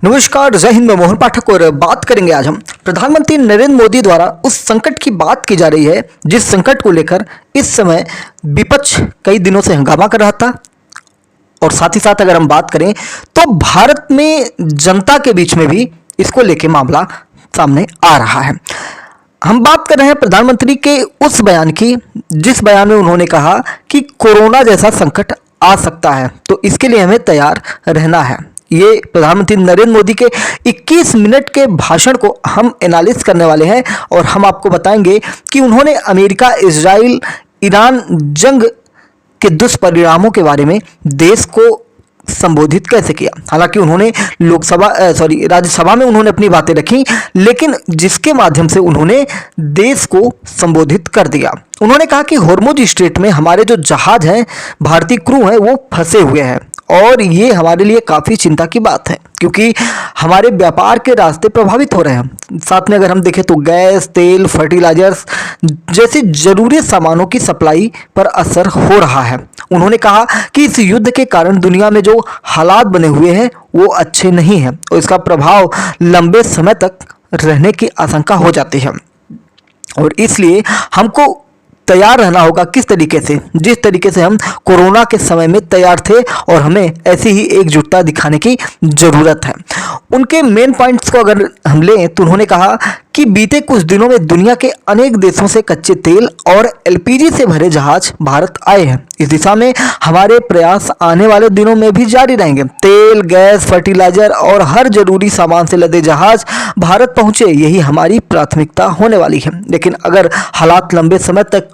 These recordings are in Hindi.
नमस्कार, जय हिंद। मैं मोहन पाठक और बात करेंगे आज हम प्रधानमंत्री नरेंद्र मोदी द्वारा उस संकट की बात की जा रही है जिस संकट को लेकर इस समय विपक्ष कई दिनों से हंगामा कर रहा था। और साथ ही साथ अगर हम बात करें तो भारत में जनता के बीच में भी इसको लेके मामला सामने आ रहा है। हम बात कर रहे हैं प्रधानमंत्री के उस बयान की जिस बयान में उन्होंने कहा कि कोरोना जैसा संकट आ सकता है, तो इसके लिए हमें तैयार रहना है। ये प्रधानमंत्री नरेंद्र मोदी के 21 मिनट के भाषण को हम एनालिसिस करने वाले हैं और हम आपको बताएंगे कि उन्होंने अमेरिका, इजराइल, ईरान जंग के दुष्परिणामों के बारे में देश को संबोधित कैसे किया। हालांकि उन्होंने राज्यसभा में उन्होंने अपनी बातें रखी, लेकिन जिसके माध्यम से उन्होंने देश को संबोधित कर दिया। उन्होंने कहा कि हॉर्मुज स्ट्रेट में हमारे जो जहाज हैं, भारतीय क्रू हैं, वो फंसे हुए हैं और ये हमारे लिए काफ़ी चिंता की बात है क्योंकि हमारे व्यापार के रास्ते प्रभावित हो रहे हैं। साथ में अगर हम देखें तो गैस, तेल, फर्टिलाइजर्स जैसे जरूरी सामानों की सप्लाई पर असर हो रहा है। उन्होंने कहा कि इस युद्ध के कारण दुनिया में जो हालात बने हुए हैं वो अच्छे नहीं हैं और इसका प्रभाव लंबे समय तक रहने की आशंका हो जाती है और इसलिए हमको तैयार रहना होगा। किस तरीके से, जिस तरीके से हम कोरोना के समय में तैयार थे और हमें ऐसी ही एकजुटता दिखाने की ज़रूरत है। उनके मेन पॉइंट्स को अगर हम लें तो उन्होंने कहा कि बीते कुछ दिनों में दुनिया के अनेक देशों से कच्चे तेल और एलपीजी से भरे जहाज भारत आए हैं। इस दिशा में हमारे प्रयास आने वाले दिनों में भी जारी रहेंगे। तेल, गैस, फर्टिलाइजर और हर जरूरी सामान से लदे जहाज भारत पहुंचे, यही हमारी प्राथमिकता होने वाली है। लेकिन अगर हालात लंबे समय तक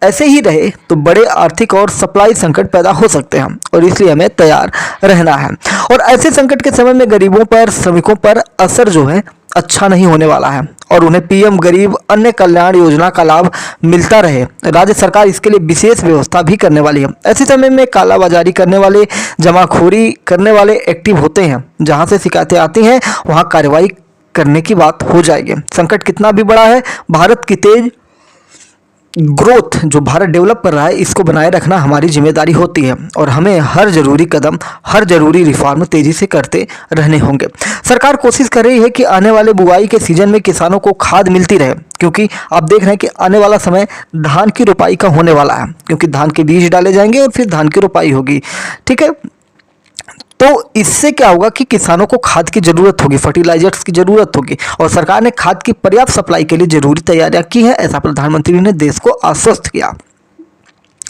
ऐसे ही रहे तो बड़े आर्थिक और सप्लाई संकट पैदा हो सकते हैं और इसलिए हमें तैयार रहना है। और ऐसे संकट के समय में गरीबों पर, श्रमिकों पर असर जो है अच्छा नहीं होने वाला है और उन्हें पीएम गरीब अन्य कल्याण योजना का लाभ मिलता रहे। राज्य सरकार इसके लिए विशेष व्यवस्था भी करने वाली है। ऐसे समय में कालाबाजारी करने वाले, जमाखोरी करने वाले एक्टिव होते हैं। जहां से शिकायतें आती हैं वहां कार्रवाई करने की बात हो जाएगी। संकट कितना भी बड़ा है, भारत की तेज ग्रोथ जो भारत डेवलप कर रहा है, इसको बनाए रखना हमारी जिम्मेदारी होती है और हमें हर जरूरी कदम, हर जरूरी रिफॉर्म तेजी से करते रहने होंगे। सरकार कोशिश कर रही है कि आने वाले बुआई के सीजन में किसानों को खाद मिलती रहे, क्योंकि आप देख रहे हैं कि आने वाला समय धान की रोपाई का होने वाला है, क्योंकि धान के बीज डाले जाएंगे और फिर धान की रोपाई होगी। ठीक है, तो इससे क्या होगा कि किसानों को खाद की ज़रूरत होगी, फर्टिलाइजर्स की ज़रूरत होगी और सरकार ने खाद की पर्याप्त सप्लाई के लिए जरूरी तैयारियां की हैं, ऐसा प्रधानमंत्री ने देश को आश्वस्त किया।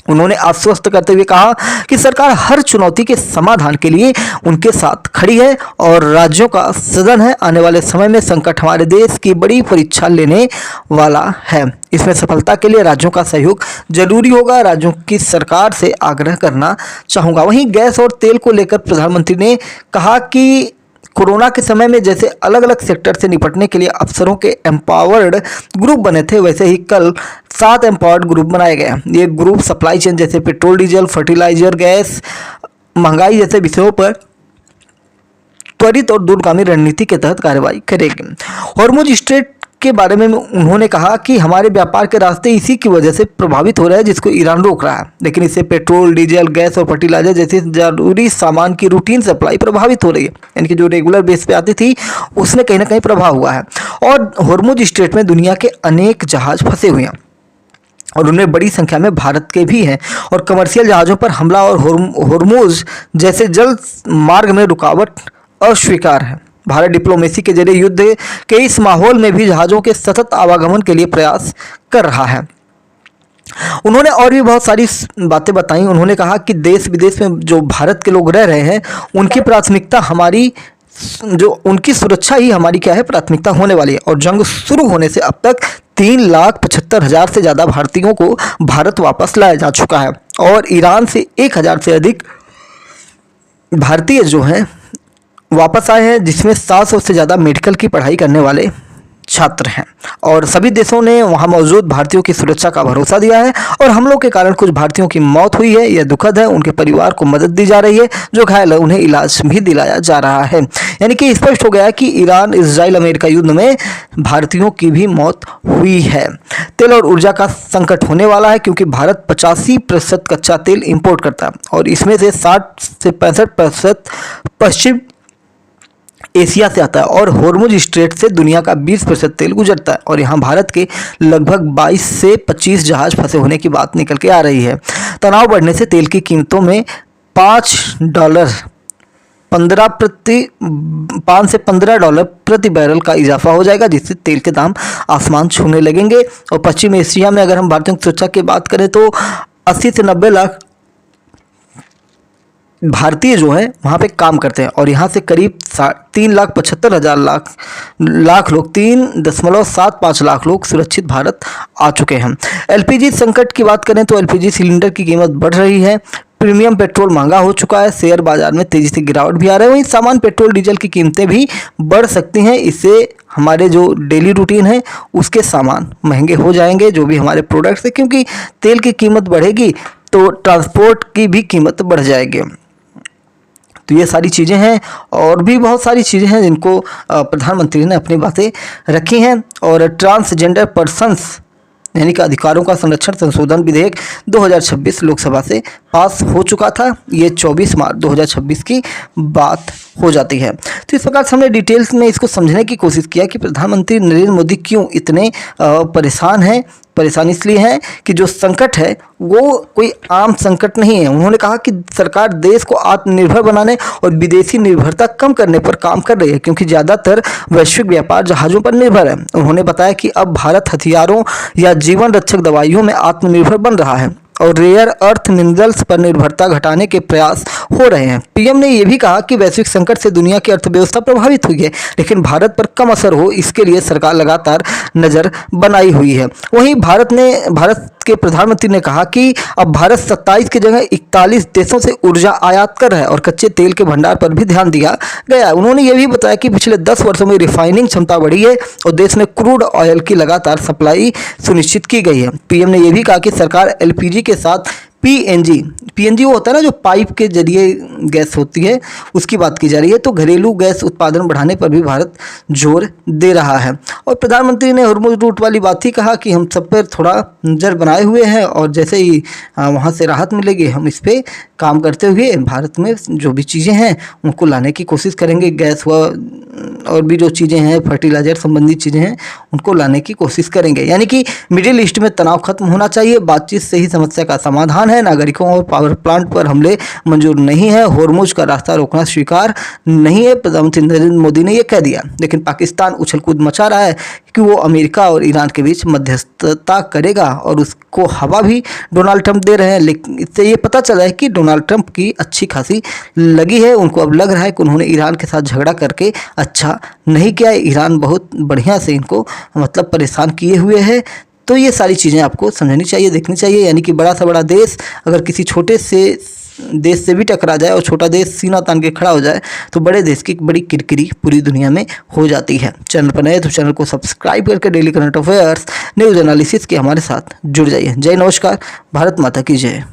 उन्होंने आश्वस्त करते हुए कहा कि सरकार हर चुनौती के समाधान के लिए उनके साथ खड़ी है और राज्यों का सदन है। आने वाले समय में संकट हमारे देश की बड़ी परीक्षा लेने वाला है। इसमें सफलता के लिए राज्यों का सहयोग जरूरी होगा। राज्यों की सरकार से आग्रह करना चाहूँगा। वहीं गैस और तेल को लेकर प्रधानमंत्री ने कहा कि कोरोना के समय में जैसे अलग अलग सेक्टर से निपटने के लिए अफसरों के एम्पावर्ड ग्रुप बने थे, वैसे ही कल 7 एम्पावर्ड ग्रुप बनाए गए। ये ग्रुप सप्लाई चेन जैसे पेट्रोल, डीजल, फर्टिलाइजर, गैस, महंगाई जैसे विषयों पर त्वरित और दूरगामी रणनीति के तहत कार्रवाई करेगी। हॉर्मुज स्ट्रेट के बारे में उन्होंने कहा कि हमारे व्यापार के रास्ते इसी की वजह से प्रभावित हो रहे हैं, जिसको ईरान रोक रहा है। लेकिन इससे पेट्रोल, डीजल, गैस और फर्टिलाइजर जैसे जरूरी सामान की रूटीन सप्लाई प्रभावित हो रही है, यानी कि जो रेगुलर बेस पे आती थी उसमें कहीं ना कहीं प्रभाव हुआ है। और हॉर्मुज स्ट्रेट में दुनिया के अनेक जहाज फंसे हुए हैं और उनमें बड़ी संख्या में भारत के भी हैं और कमर्शियल जहाज़ों पर हमला और हॉर्मुज जैसे जल मार्ग में रुकावट अस्वीकार है। भारत डिप्लोमेसी के जरिए युद्ध के इस माहौल में भी जहाज़ों के सतत आवागमन के लिए प्रयास कर रहा है। उन्होंने और भी बहुत सारी बातें बताई। उन्होंने कहा कि देश विदेश में जो भारत के लोग रह रहे हैं उनकी प्राथमिकता हमारी, जो उनकी सुरक्षा ही हमारी क्या है, प्राथमिकता होने वाली है। और जंग शुरू होने से अब तक 3,75,000 से ज़्यादा भारतीयों को भारत वापस लाया जा चुका है और ईरान से 1,000 से अधिक भारतीय जो हैं वापस आए हैं, जिसमें 700 से ज़्यादा मेडिकल की पढ़ाई करने वाले छात्र हैं। और सभी देशों ने वहां मौजूद भारतीयों की सुरक्षा का भरोसा दिया है और हमलों के कारण कुछ भारतीयों की मौत हुई है, यह दुखद है। उनके परिवार को मदद दी जा रही है, जो घायल है उन्हें इलाज भी दिलाया जा रहा है। यानी कि स्पष्ट हो गया है कि ईरान, इजराइल, अमेरिका युद्ध में भारतीयों की भी मौत हुई है। तेल और ऊर्जा का संकट होने वाला है क्योंकि भारत 85% कच्चा तेल इंपोर्ट करता है और इसमें से 60 से 65% पश्चिम एशिया से आता है और होर्मुज स्ट्रेट से दुनिया का 20% तेल गुजरता है और यहाँ भारत के लगभग 22 से 25 जहाज फंसे होने की बात निकल के आ रही है। तनाव बढ़ने से तेल की कीमतों में $5 से $15 प्रति बैरल का इजाफा हो जाएगा, जिससे तेल के दाम आसमान छूने लगेंगे। और पश्चिम एशिया में अगर हम भारतीयों की सुरक्षा की बात करें तो 80 से 90 लाख भारतीय जो हैं वहाँ पे काम करते हैं और यहाँ से करीब 3,75,000 लाख लोग 3.75 लाख लोग सुरक्षित भारत आ चुके हैं। एलपीजी संकट की बात करें तो एलपीजी सिलेंडर की कीमत बढ़ रही है, प्रीमियम पेट्रोल महंगा हो चुका है, शेयर बाजार में तेजी से गिरावट भी आ रही है। वहीं सामान्य पेट्रोल डीजल की कीमतें भी बढ़ सकती हैं, इससे हमारे जो डेली रूटीन है उसके सामान महंगे हो जाएंगे, जो भी हमारे प्रोडक्ट्स है, क्योंकि तेल की कीमत बढ़ेगी तो ट्रांसपोर्ट की भी कीमत बढ़ जाएगी। तो ये सारी चीज़ें हैं और भी बहुत सारी चीज़ें हैं जिनको प्रधानमंत्री ने अपनी बातें रखी हैं। और ट्रांसजेंडर पर्सन्स यानी कि अधिकारों का संरक्षण संशोधन विधेयक 2026 लोकसभा से पास हो चुका था। ये 24 मार्च 2026 की बात हो जाती है। तो इस प्रकार से हमने डिटेल्स में इसको समझने की कोशिश किया कि प्रधानमंत्री नरेंद्र मोदी क्यों इतने परेशान हैं। परेशान इसलिए है कि जो संकट है वो कोई आम संकट नहीं है। उन्होंने कहा कि सरकार देश को आत्मनिर्भर बनाने और विदेशी निर्भरता कम करने पर काम कर रही है, क्योंकि ज़्यादातर वैश्विक व्यापार जहाज़ों पर निर्भर है। उन्होंने बताया कि अब भारत हथियारों या जीवन रक्षक दवाइयों में आत्मनिर्भर बन रहा है और रेयर अर्थ मिनरल्स पर निर्भरता घटाने के प्रयास हो रहे हैं। पीएम ने यह भी कहा कि वैश्विक संकट से दुनिया की अर्थव्यवस्था प्रभावित हुई है, लेकिन भारत पर कम असर हो इसके लिए सरकार लगातार नज़र बनाई हुई है। वहीं भारत के प्रधानमंत्री ने कहा कि अब भारत 27 की जगह 41 देशों से ऊर्जा आयात कर रहा है और कच्चे तेल के भंडार पर भी ध्यान दिया गया। उन्होंने ये भी बताया कि पिछले 10 वर्षों में रिफाइनिंग क्षमता बढ़ी है और देश में क्रूड ऑयल की लगातार सप्लाई सुनिश्चित की गई है। पीएम ने यह भी कहा कि सरकार एलपीजी के साथ पीएनजी वो होता है ना, जो पाइप के जरिए गैस होती है, उसकी बात की जा रही है। तो घरेलू गैस उत्पादन बढ़ाने पर भी भारत जोर दे रहा है। और प्रधानमंत्री ने हॉर्मुज़ रूट वाली बात ही कहा कि हम सब पर थोड़ा नज़र बनाए हुए हैं और जैसे ही वहाँ से राहत मिलेगी हम इस पर काम करते हुए भारत में जो भी चीज़ें हैं उनको लाने की कोशिश करेंगे। गैस व और भी जो चीज़ें हैं, फर्टिलाइज़र संबंधी चीज़ें हैं, उनको लाने की कोशिश करेंगे। यानी कि मिडिल ईस्ट में तनाव खत्म होना चाहिए, बातचीत से ही समस्या का समाधान है। नागरिकों और पावर प्लांट पर हमले मंजूर नहीं है, हॉर्मुज़ का रास्ता रोकना स्वीकार नहीं है, प्रधानमंत्री नरेंद्र मोदी ने यह कह दिया। लेकिन पाकिस्तान उछल कूद मचा रहा है कि वो अमेरिका और ईरान के बीच मध्यस्थता करेगा और उसको हवा भी डोनाल्ड ट्रंप दे रहे हैं। लेकिन इससे ये पता चला है कि डोनाल्ड ट्रंप की अच्छी खासी लगी है। उनको अब लग रहा है कि उन्होंने ईरान के साथ झगड़ा करके अच्छा नहीं किया है। ईरान बहुत बढ़िया से इनको मतलब परेशान किए हुए है। तो ये सारी चीज़ें आपको समझनी चाहिए, देखनी चाहिए। यानी कि बड़ा सा बड़ा देश अगर किसी छोटे से देश से भी टकरा जाए और छोटा देश सीना तान के खड़ा हो जाए तो बड़े देश की बड़ी किरकिरी पूरी दुनिया में हो जाती है। चैनल पर नए तो चैनल को सब्सक्राइब करके daily current affairs news analysis के हमारे साथ जुड़ जाइए। जय नमस्कार, भारत माता की जय।